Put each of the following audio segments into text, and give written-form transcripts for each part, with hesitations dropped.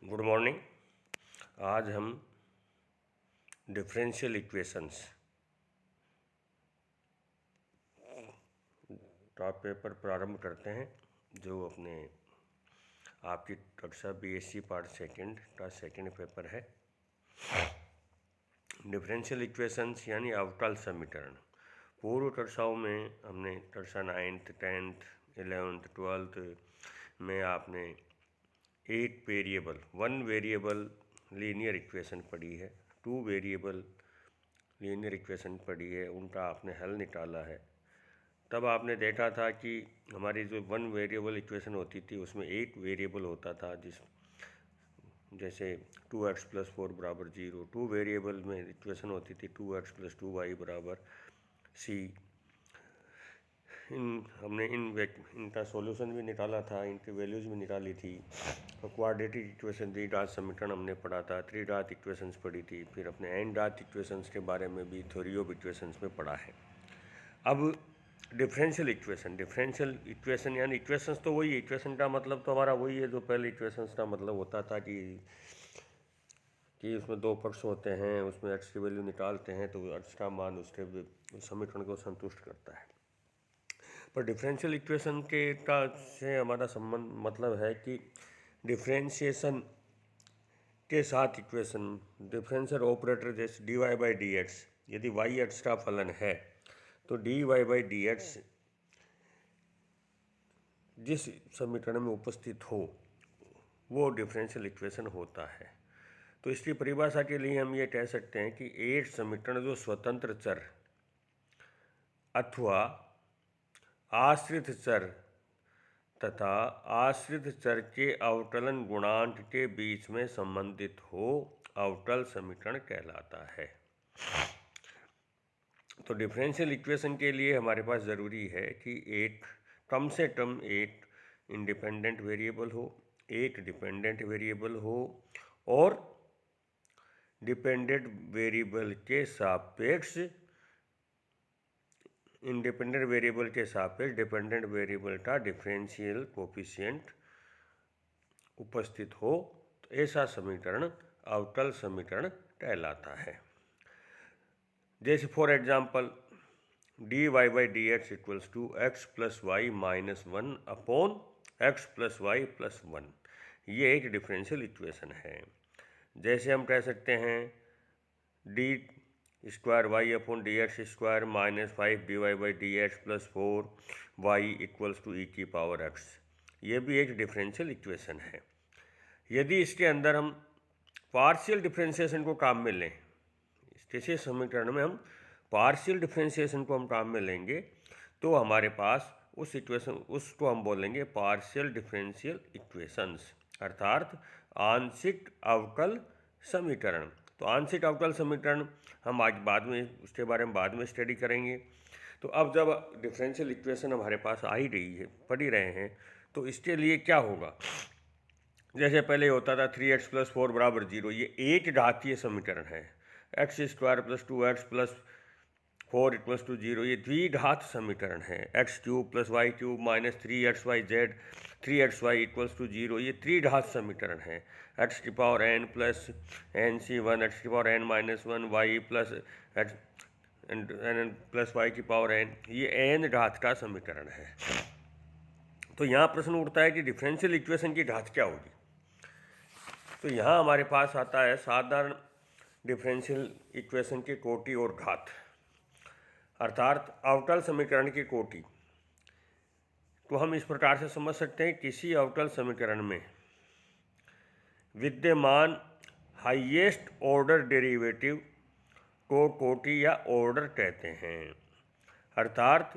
Good morning. आज हम differential equations का पेपर प्रारंभ करते हैं, जो अपने आपकी कक्षा बीएससी पार्ट सेकंड का सेकंड पेपर है। डिफरेंशियल इक्वेशंस यानी अवकल समीकरण। पूर्व कक्षाओं में हमने कक्षा 9th 10th 11th 12th में आपने वन वेरिएबल लीनियर इक्वेशन पढ़ी है, 2 वेरिएबल लीनियर इक्वेशन पढ़ी है, उनका आपने हल निकाला है। तब आपने देखा था कि हमारी जो 1 वेरिएबल इक्वेशन होती थी उसमें 1 वेरिएबल होता था, जैसे 2x + 4 = 0। 2 वेरिएबल में इक्वेशन होती थी 2x + 2y = c। हमने इनका सॉल्यूशन भी निकाला था, इनकी वैल्यूज़ भी निकाली थी। क्वाड्रेटिक इक्वेशन, द्विघात समीकरण हमने पढ़ा था, त्रिघात इक्वेशंस पढ़ी थी, फिर अपने एन घात इक्वेशंस के बारे में भी थ्योरी ऑफ इक्वेशंस में पढ़ा है। अब डिफरेंशियल इक्वेशन यानी इक्वेशंस तो वही है, इक्वेशन का मतलब तो हमारा वही है जो पहले इक्वेशंस का मतलब होता था कि उसमें 2 पक्ष होते हैं, उसमें x की वैल्यू निकालते हैं तो x का मान उसके समीकरण को संतुष्ट करता है। पर डिफरेंशियल इक्वेशन से हमारा संबंध मतलब है कि डिफरेंशिएशन के साथ इक्वेशन, डिफरेंशियल ऑपरेटर जैसे dy/dx, यदि y x का फलन है तो dy/dx जिस समीकरण में उपस्थित हो वो डिफरेंशियल इक्वेशन होता है। तो इसकी परिभाषा के लिए हम ये कह सकते हैं कि एक समीकरण जो स्वतंत्र चर अथवा आश्रित चर तथा आश्रित चर के अवकलन गुणांक के बीच में संबंधित हो, अवकल समीकरण कहलाता है। तो डिफरेंशियल इक्वेशन के लिए हमारे पास ज़रूरी है कि कम से कम एक इंडिपेंडेंट वेरिएबल हो, एक डिपेंडेंट वेरिएबल हो और डिपेंडेंट वेरिएबल के सापेक्ष डिपेंडेंट वेरिएबल का डिफरेंशियल कोफिशिएंट उपस्थित हो, तो ऐसा समीकरण अवकल समीकरण कहलाता है। जैसे for example dy/dx = x + y - 1 upon x + y + 1, ये एक डिफरेंशियल इक्वेशन है। जैसे हम कह सकते हैं d² y/dx² - 5 dy/dx + 4y = e⁻x, ये भी एक डिफरेंशियल इक्वेशन है। यदि इसके अंदर हम पार्शियल डिफरेंशिएशन को काम में लें, किसी समीकरण में हम पार्शियल डिफरेंशिएशन को हम काम में लेंगे तो हमारे पास उसको हम बोलेंगे पार्शियल डिफरेंशियल इक्वेशंस, अर्थात आंशिक अवकल समीकरण। तो आंशिक अवकल समीकरण हम आज उसके बारे में बाद में स्टडी करेंगे। तो अब जब डिफरेंशियल इक्वेशन हमारे पास आ ही रही है, पढ़ ही रहे हैं, तो इसके लिए क्या होगा। जैसे पहले होता था 3x + 4 = 0, ये एक घातीय समीकरण है। x² + 2x + 4 = 0, ये द्विघात समीकरण है। x³ + y³ - 3xyz 3xy = 0, ये त्रिघात समीकरण है। xn + nc1 xn - 1 y + y⁴n, ये n घात का समीकरण है। तो यहाँ प्रश्न उठता है कि डिफरेंशियल इक्वेशन की घात क्या होगी। तो यहाँ हमारे पास आता है साधारण डिफरेंशियल इक्वेशन की कोटि और घात, अर्थात अवकल समीकरण की कोटि। तो हम इस प्रकार से समझ सकते हैं, किसी अवकल समीकरण में विद्यमान हाईएस्ट ऑर्डर डेरिवेटिव को कोटि या ऑर्डर कहते हैं। अर्थात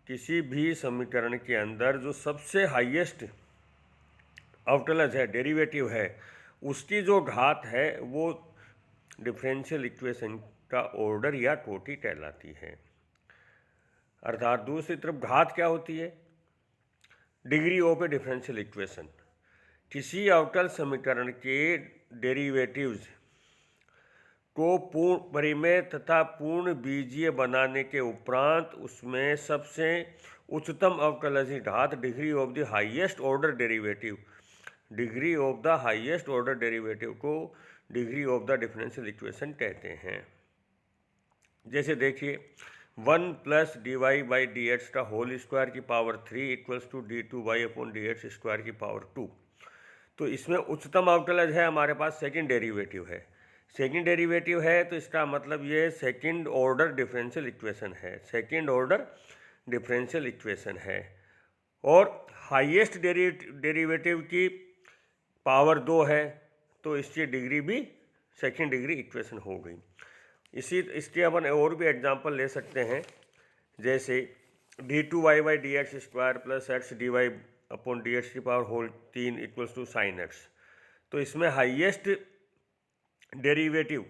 किसी भी समीकरण के अंदर जो सबसे हाईएस्ट अवकलज है, डेरिवेटिव है, उसकी जो घात है वो डिफरेंशियल इक्वेशन का ऑर्डर या कोटि कहलाती है। अर्थात दूसरी तरफ घात क्या होती है, degree of A differential equation. किसी अवकल समीकरण के डेरिवेटिव्स को पूर्ण परिमेय तथा पूर्ण बीजीय बनाने के उपरांत उसमें सबसे उच्चतम अवकलज घात, degree of the highest order derivative degree of the highest order derivative को degree of the differential equation कहते हैं। जैसे देखिए 1 plus d y by d x का होल स्क्वायर की power 3 equals to d two y upon d x square की power 2। तो इसमें उच्चतम अवकलज है हमारे पास, सेकंड डेरिवेटिव है। सेकंड डेरिवेटिव है तो इसका मतलब ये सेकंड ऑर्डर डिफरेंशियल इक्वेशन है, सेकंड ऑर्डर डिफरेंशियल इक्वेशन है। और हाईएस्ट डेरिवेटिव की पावर 2 है तो इसकी डिग्री भी सेकंड डिग्री इक्वेशन हो गई। इसके अपन और भी एग्जांपल ले सकते हैं, जैसे d two y by d x square plus x d y upon d x की power whole 3 equals to sine x. तो इसमें हाईएस्ट डेरिवेटिव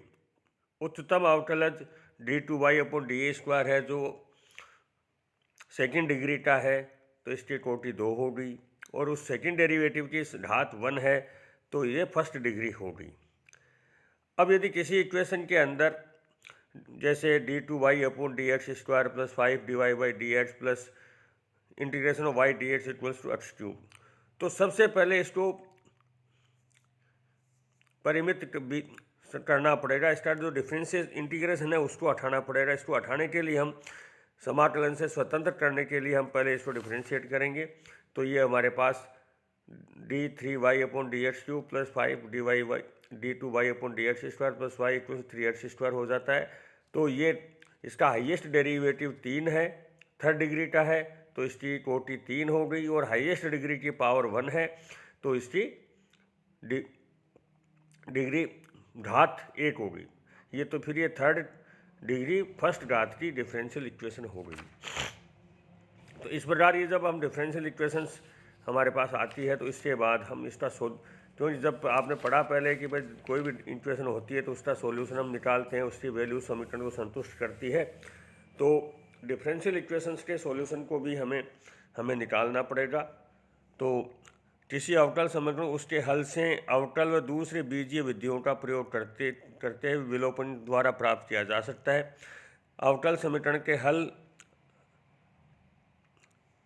उच्चतम अवकलज d two y upon d a square है जो सेकेंड डिग्री का है, तो इसकी कोटि 2 हो गई। और उस सेकेंड डेरिवेटिव की घात 1 है तो ये फर्स्ट डिग्री हो गई। अब यदि किसी इक्वेशन के अंदर जैसे d two y upon d x square plus 5 d y by d x plus integration of y d x equals to x cube, तो सबसे पहले इसको परिमित करना पड़ेगा। इसका जो डिफरेंशियल इंटीग्रेशन है उसको हटाना पड़ेगा। इसको हटाने के लिए हम समाकलन से स्वतंत्र करने के लिए हम पहले इसको डिफरेंशिएट करेंगे। तो ये हमारे पास d three y upon d x cube plus 5 d y y d two y upon d x square plus y equal 3x square हो जाता है। तो ये इसका हाईएस्ट डेरिवेटिव 3 है, थर्ड डिग्री का है, तो इसकी कोटि 3 हो गई। और हाईएस्ट डिग्री की पावर 1 है तो इसकी डिग्री घात 1 हो गई। ये तो फिर ये थर्ड डिग्री फर्स्ट घात की डिफरेंशियल इक्वेशन हो गई। तो इस प्रकार ये जब हम डिफरेंशियल इक्वेशंस हमारे पास आती है तो इसके बाद हम इसका क्योंकि जब आपने पढ़ा पहले कि भाई कोई भी इक्वेशन होती है तो उसका सॉल्यूशन हम निकालते हैं, उसकी वैल्यू समीकरण को संतुष्ट करती है। तो डिफरेंशियल इक्वेशंस के सॉल्यूशन को भी हमें निकालना पड़ेगा। तो किसी अवकल समीकरण उसके हल से अवकल व दूसरे बीजीय विधियों का प्रयोग करते हुए विलोपन द्वारा प्राप्त किया जा सकता है। अवकल समीकरण के हल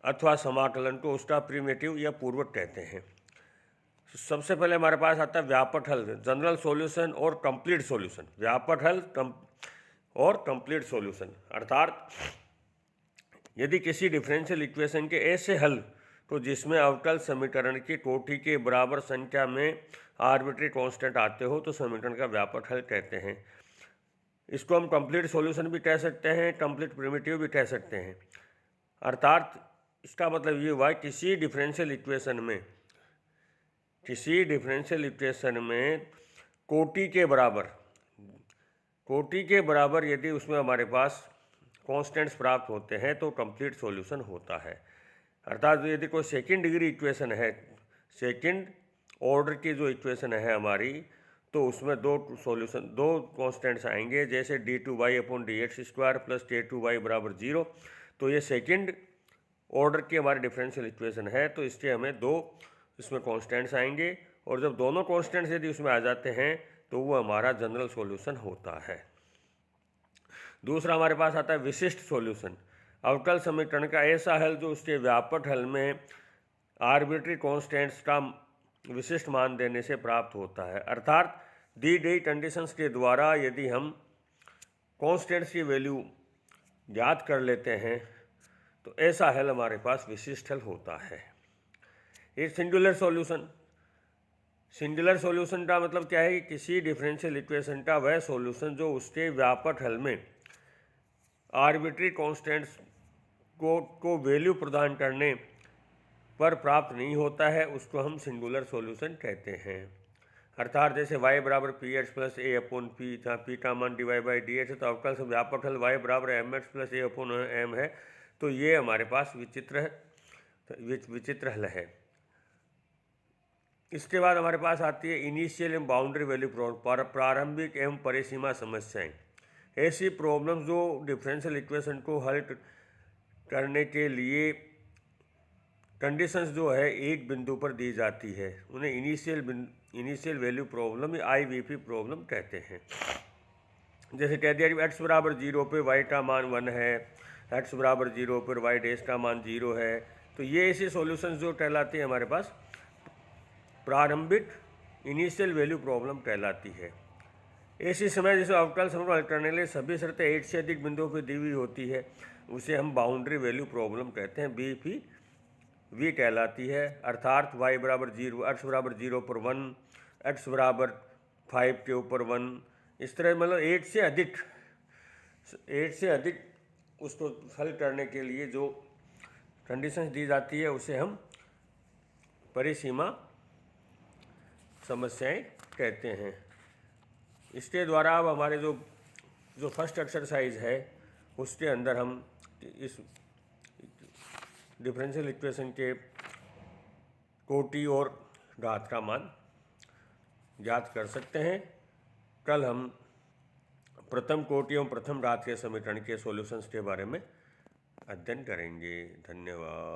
अथवा समाकलन को उसका प्रिमिटिव या पूर्वक कहते हैं। सबसे पहले हमारे पास आता है व्यापक हल, जनरल सॉल्यूशन और कंप्लीट सॉल्यूशन। व्यापक हल और कंप्लीट सॉल्यूशन अर्थात यदि किसी डिफरेंशियल इक्वेशन के ऐसे हल तो जिसमें अवकल समीकरण की कोटि के बराबर संख्या में आर्बिट्री कांस्टेंट आते हो तो समीकरण का व्यापक हल कहते हैं। इसको हम कंप्लीट सॉल्यूशन भी कह सकते हैं, कंप्लीट प्रिमिटिव भी कह सकते हैं। अर्थात इसका मतलब ये हुआ किसी डिफरेंशियल इक्वेशन में कोटि के बराबर यदि उसमें हमारे पास कांस्टेंट्स प्राप्त होते हैं तो कंप्लीट सॉल्यूशन होता है। अर्थात यदि कोई सेकंड डिग्री इक्वेशन है, सेकंड ऑर्डर की जो इक्वेशन है हमारी, तो उसमें दो कांस्टेंट्स आएंगे, जैसे d two y upon d x square plus k two y बराबर 0। तो ये सेकंड ऑर्डर की हमारी डिफरेंशियल इक्वेशन है, तो इसके हमें दो इसमें कांस्टेंट्स आएंगे। और जब दोनों कांस्टेंट्स यदि उसमें आ जाते हैं तो वो हमारा जनरल सॉल्यूशन होता है। दूसरा हमारे पास आता है विशिष्ट सॉल्यूशन। अवकल समीकरण का ऐसा हल जो उसके व्यापक हल में आर्बिट्री कांस्टेंट्स का विशिष्ट मान देने से प्राप्त होता है। अर्थात दी गई कंडीशंस के द्वारा यदि हम कांस्टेंट्स की वैल्यू ज्ञात कर लेते हैं तो ऐसा हल हमारे पास विशिष्ट हल होता है। एक सिंगुलर सॉल्यूशन का मतलब क्या है कि किसी डिफरेंशियल इक्वेशन का वह सॉल्यूशन जो उसके व्यापक हल में आर्बिट्री कांस्टेंट्स को वैल्यू प्रदान करने पर प्राप्त नहीं होता है, उसको हम सिंगुलर सॉल्यूशन कहते हैं। अर्थात जैसे y बराबर p x plus a upon p, जहाँ पी का मान d y by d x है, तो अवकल से व्यापक हल y बराबर m x plus a upon m है। तो ये हमारे पास विचित्र हल है। इसके बाद हमारे पास आती है इनिशियल एवं बाउंड्री वैल्यू प्रॉब्लम, प्रारंभिक एवं परिसीमा समस्याएं। ऐसी प्रॉब्लम जो डिफरेंशियल इक्वेशन को हल करने के लिए कंडीशंस जो है एक बिंदु पर दी जाती है, उन्हें इनिशियल वैल्यू प्रॉब्लम या IVP प्रॉब्लम कहते हैं। जैसे कह दिया कि x बराबर 0 पे y का मान 1 है, x बराबर 0 पर y डैश का मान 0 है। तो ये ऐसे सॉल्यूशंस जो कहलाते हैं हमारे पास प्रारंभिक इनिशियल वैल्यू प्रॉब्लम कहलाती है। ऐसी समय जिसे अवकल समीकरण हल करने के लिए सभी शर्तें 8 से अधिक बिंदुओं पर दी हुई होती है उसे हम बाउंड्री वैल्यू प्रॉब्लम कहते हैं, BPV कहलाती है। अर्थात y बराबर 0, x बराबर 0 पर 1, x बराबर 5 के ऊपर 1, इस तरह मतलब 8 से अधिक उसको हल करने के लिए जो कंडीशंस दी जाती है उसे हम परिसीमा समस्याएं कहते हैं। इसके द्वारा अब हमारे जो फर्स्ट एक्सरसाइज है उसके अंदर हम इस डिफरेंशियल इक्वेशन के कोटि और घात का मान ज्ञात कर सकते हैं। कल हम प्रथम कोटि एवं प्रथम घात के समीकरण के सॉल्यूशंस के बारे में अध्ययन करेंगे। धन्यवाद।